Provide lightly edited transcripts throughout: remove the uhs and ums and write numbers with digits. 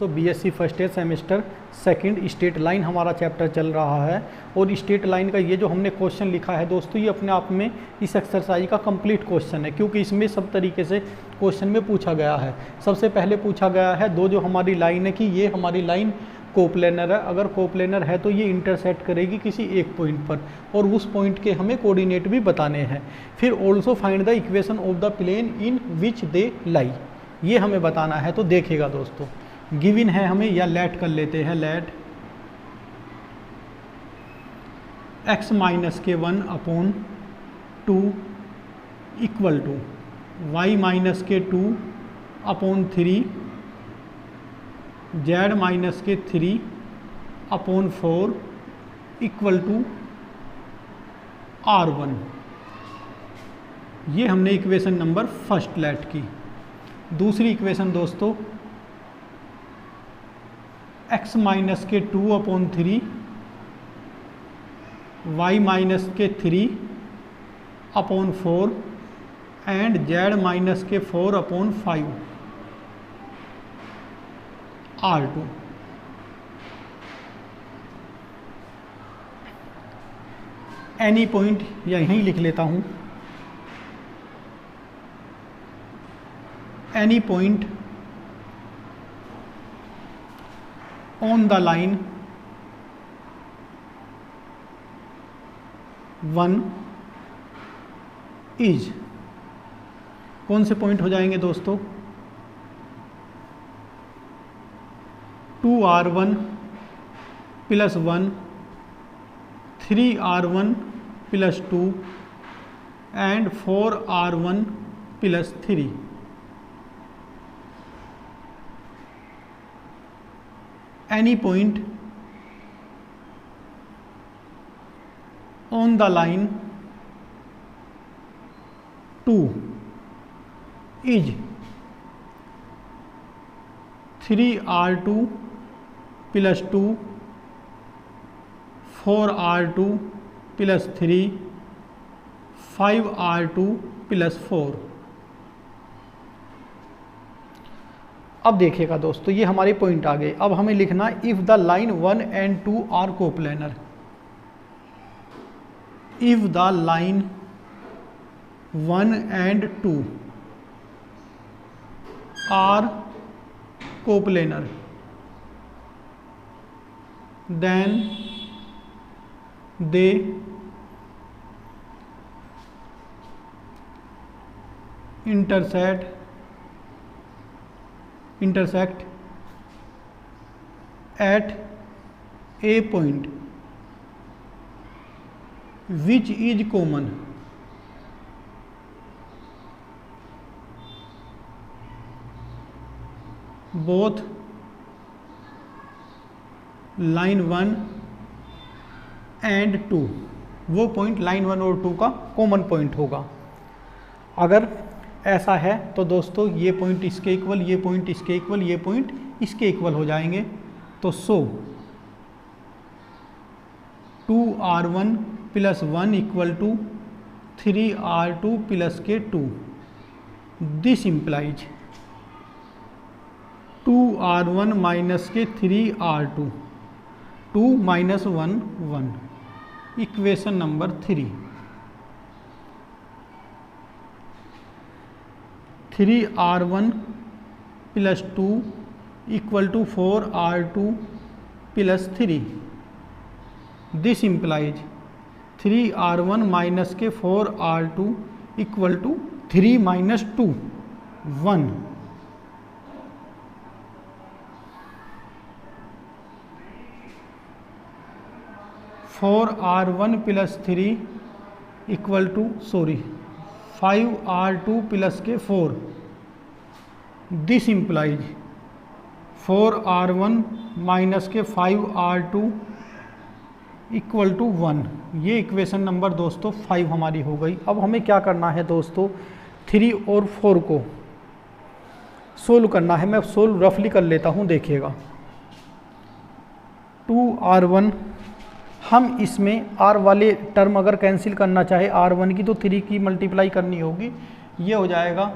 दोस्तों BSc first year semester second straight line हमारा chapter चल रहा है। और स्ट्रेट लाइन का ये जो हमने क्वेश्चन लिखा है दोस्तों, ये अपने आप में इस एक्सरसाइज का कंप्लीट क्वेश्चन है, क्योंकि इसमें सब तरीके से क्वेश्चन में पूछा गया है। सबसे पहले पूछा गया है दो जो हमारी लाइन है कि ये हमारी लाइन कोप्लेनर है, अगर कोप्लेनर है तो ये इंटरसेक्ट करेगी किसी एक पॉइंट पर और उस पॉइंट के हमें कोऑर्डिनेट भी बताने हैं। फिर also find the equation of the plane in which they lie, ये हमें बताना है। तो देखिएगा दोस्तों, गिवन है हमें, या लेट कर लेते हैं, लेट x माइनस के 1/2 इक्वल टू y माइनस के 2/3 z माइनस के 3/4 इक्वल टू r1। ये हमने इक्वेशन नंबर फर्स्ट लेट की। दूसरी इक्वेशन दोस्तों x माइनस के 2/3 y माइनस के 3/4 एंड z माइनस के 4/5 r2। एनी पॉइंट यहीं लिख लेता हूँ, any point on the line 1 is, कौन से पॉइंट हो जाएंगे दोस्तों, 2r1 + 1 3r1 + 2 and 4r1 + 3। Any point on the line 2 is 3r2 + 2 4r2 + 3 5r2 + 4। अब देखिएगा दोस्तों, ये हमारे पॉइंट आ गए। अब हमें लिखना if the line 1 and 2 are coplanar, if the line 1 and 2 are coplanar then they intersect at a point which is common both line 1 and 2। वो पॉइंट लाइन 1 और 2 का कॉमन पॉइंट होगा। अगर ऐसा है तो दोस्तों ये पॉइंट इसके इक्वल, ये पॉइंट इसके इक्वल, ये पॉइंट इसके इक्वल हो जाएंगे। तो सो 2r1 + 1 इक्वल टू 3r2 + के 2। दिस इम्प्लाइज 2r1 माइनस के 3r2, 2 - 1 1। Equation number 3, 3r1 + 2 equal to 4r2 + 3। This implies 3r1 minus के 4r2 equal to 3 - 2 1। Four r1 + 3 equal to 5r2 + के 4। दिस इम्प्लाइज 4r1 माइनस के 5r2 equal to 1। ये equation number दोस्तों 5 हमारी हो गई। अब हमें क्या करना है दोस्तों, 3 और 4 को सोल्व करना है। मैं सोल्व रफली कर लेता हूँ, देखिएगा। 2r1, हम इसमें r वाले टर्म अगर कैंसिल करना चाहे r1 की तो 3 की मल्टीप्लाई करनी होगी। ये हो जाएगा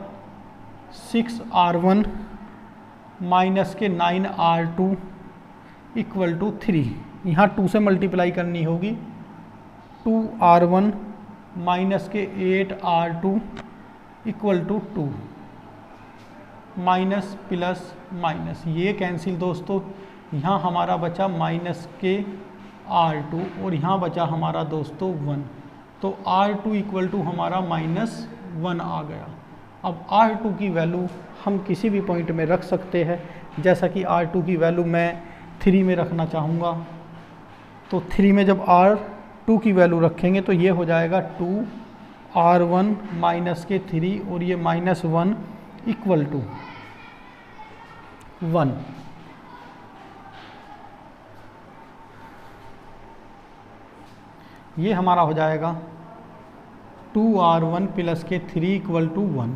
6r1 माइनस के 9R2 इक्वल टू 3, यहाँ 2 से मल्टीप्लाई करनी होगी, 2R1 minus k 8R2 equal to 2, minus plus minus ये कैंसिल दोस्तों, यहाँ हमारा बचा माइनस के R2 और यहाँ बचा हमारा दोस्तों 1, तो R2 इक्वल टू हमारा -1 आ गया। अब R2 की वैल्यू हम किसी भी पॉइंट में रख सकते हैं, जैसा कि R2 की वैल्यू मैं 3 में रखना चाहूँगा, तो 3 में जब R2 की वैल्यू रखेंगे तो ये हो जाएगा 2R1 माइनस के 3 और ये -1 इक्वल टू 1। ये हमारा हो जाएगा 2R1 plus k 3 equal to 1,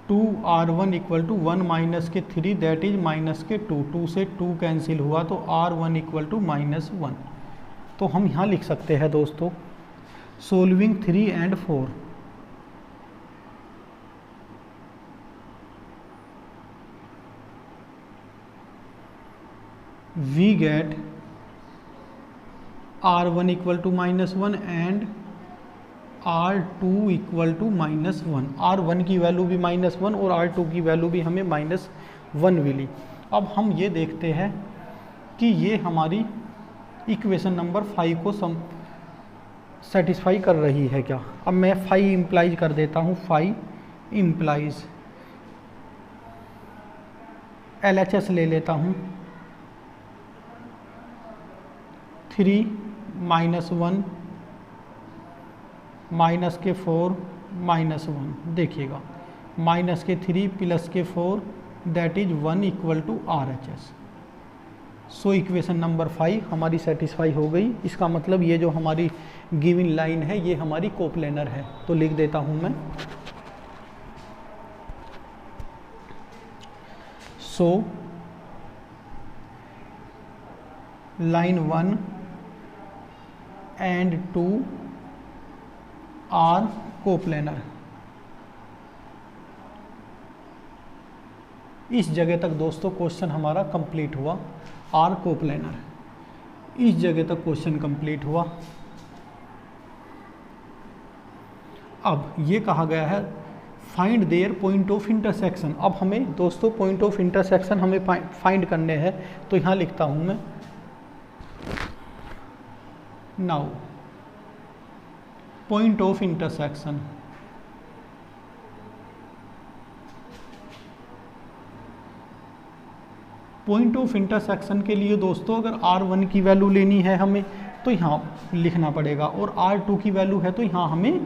2R1 equal to 1 minus k 3 that is minus के 2, 2 से 2 कैंसिल हुआ तो R1 इक्वल टू -1। तो हम यहाँ लिख सकते हैं दोस्तों, solving 3 and 4, we get R1 equal to -1 and R2 equal to -1। R1 की वैल्यू भी -1 और R2 की वैल्यू भी हमें -1 मिली। अब हम ये देखते हैं कि ये हमारी इक्वेशन नंबर 5 को सेटिस्फाई कर रही है क्या। अब मैं 5 इम्प्लाइज कर देता हूँ, 5 इम्प्लाइज LHS ले लेता हूँ, 3 -1 माइनस के 4 -1, देखिएगा minus k 3 plus k 4 that is 1 equal to RHS। So equation number 5 हमारी सेटिस्फाई हो गई। इसका मतलब ये जो हमारी गिवन लाइन है ये हमारी कोप्लेनर है, तो लिख देता हूँ मैं, so line 1 and 2 are coplanar. इस जगह तक दोस्तों क्वेश्चन हमारा कंप्लीट हुआ, आर कोप्लेनर, इस जगह तक क्वेश्चन कंप्लीट हुआ। अब ये कहा गया है find their point of intersection. अब हमें दोस्तों पॉइंट ऑफ इंटरसेक्शन हमें फाइंड करने हैं, तो यहाँ लिखता हूँ मैं, now point of intersection, point of intersection के लिए दोस्तों अगर R1 की वैल्यू लेनी है हमें तो यहाँ लिखना पड़ेगा, और R2 की वैल्यू है तो यहाँ हमें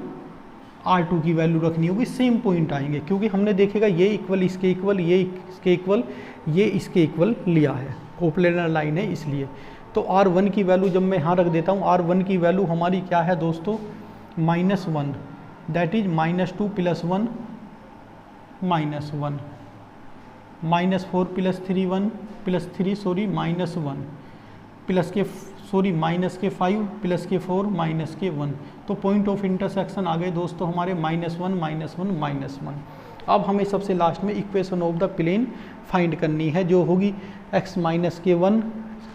R2 की वैल्यू रखनी होगी, सेम पॉइंट आएंगे क्योंकि हमने देखेगा ये इक्वल इसके इक्वल, ये इसके इक्वल, ये इसके इक्वल लिया है, कोप्लेनर लाइन है इसलिए। तो R1 की वैल्यू जब मैं यहाँ रख देता हूँ, R1 की वैल्यू हमारी क्या है दोस्तों, -1 दैट इज -2 + 1 -1, -4 + 3 1 + 3 सॉरी -1 प्लस के सॉरी माइनस के 5 प्लस के 4 माइनस के 1। तो पॉइंट ऑफ इंटरसेक्शन आ गए दोस्तों हमारे -1 -1 -1। अब हमें सबसे लास्ट में equation of the plane find करनी है, जो होगी x - के 1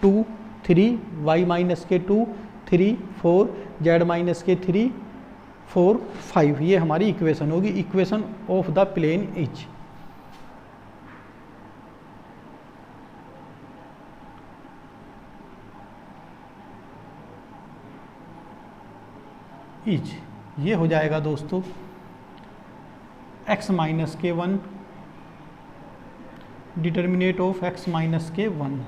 2 3 y - के 2 3 4 z - के 3 4 5, ये हमारी इक्वेशन होगी। Equation of the plane is ये हो जाएगा दोस्तों x - के 1 डिटर्मिनेट ऑफ x - के 1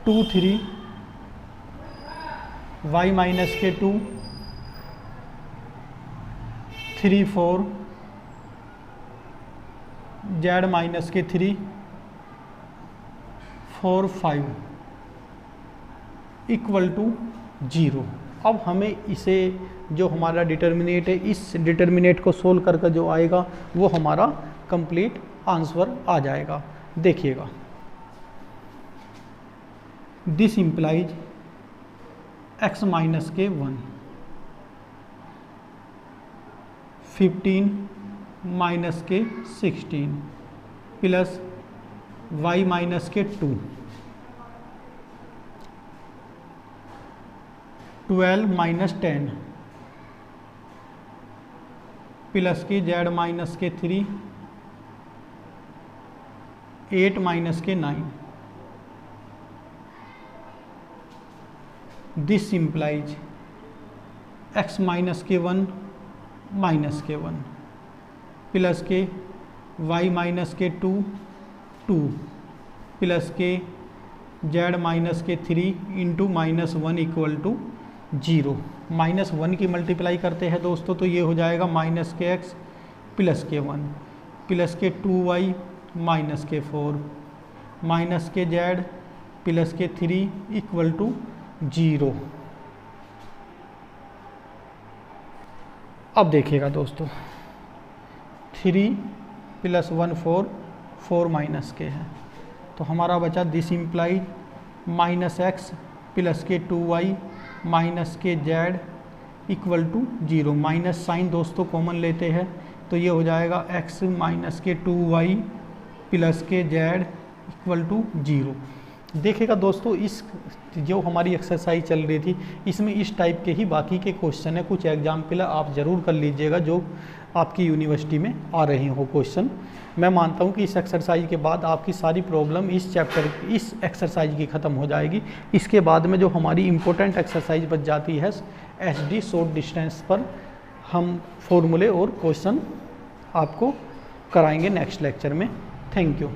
2 3 y - के 2 3 4 z - के 3 4 5 इक्वल टू 0। अब हमें इसे जो हमारा डिटर्मिनेट है, इस डिटर्मिनेट को सोल्व करके जो आएगा वो हमारा कंप्लीट आंसर आ जाएगा। देखिएगा, दिस इम्प्लाइज x - के 1 15 माइनस के 16 प्लस y माइनस के 2, 12 माइनस 10 प्लस की z माइनस के 3, 8 माइनस के 9। दिस इम्प्लाइज x माइनस के 1 माइनस के 1 प्लस के y माइनस के 2 2 प्लस के z minus k 3 into minus 1 equal to 0। Minus 1 की मल्टीप्लाई करते हैं दोस्तों तो ये हो जाएगा माइनस के x प्लस के 1 प्लस के 2y माइनस के 4 minus k z plus k 3 equal to 0। अब देखिएगा दोस्तों 3 प्लस 1 4, 4 माइनस के है तो हमारा बचा this imply minus x plus k 2y minus k z equal to 0। Minus sign दोस्तों कॉमन लेते हैं तो ये हो जाएगा x माइनस के 2y प्लस के z इक्वल टू 0। देखिएगा दोस्तों इस जो हमारी एक्सरसाइज चल रही थी इसमें इस टाइप के ही बाकी के क्वेश्चन है। कुछ एग्जाम्पल आप ज़रूर कर लीजिएगा जो आपकी यूनिवर्सिटी में आ रहे हो क्वेश्चन। मैं मानता हूँ कि इस एक्सरसाइज के बाद आपकी सारी प्रॉब्लम इस चैप्टर इस एक्सरसाइज की ख़त्म हो जाएगी। इसके बाद में जो हमारी इम्पोर्टेंट एक्सरसाइज बच जाती है SD शॉर्ट डिस्टेंस पर हम फॉर्मूले और क्वेश्चन आपको कराएंगे नेक्स्ट लेक्चर में। Thank you.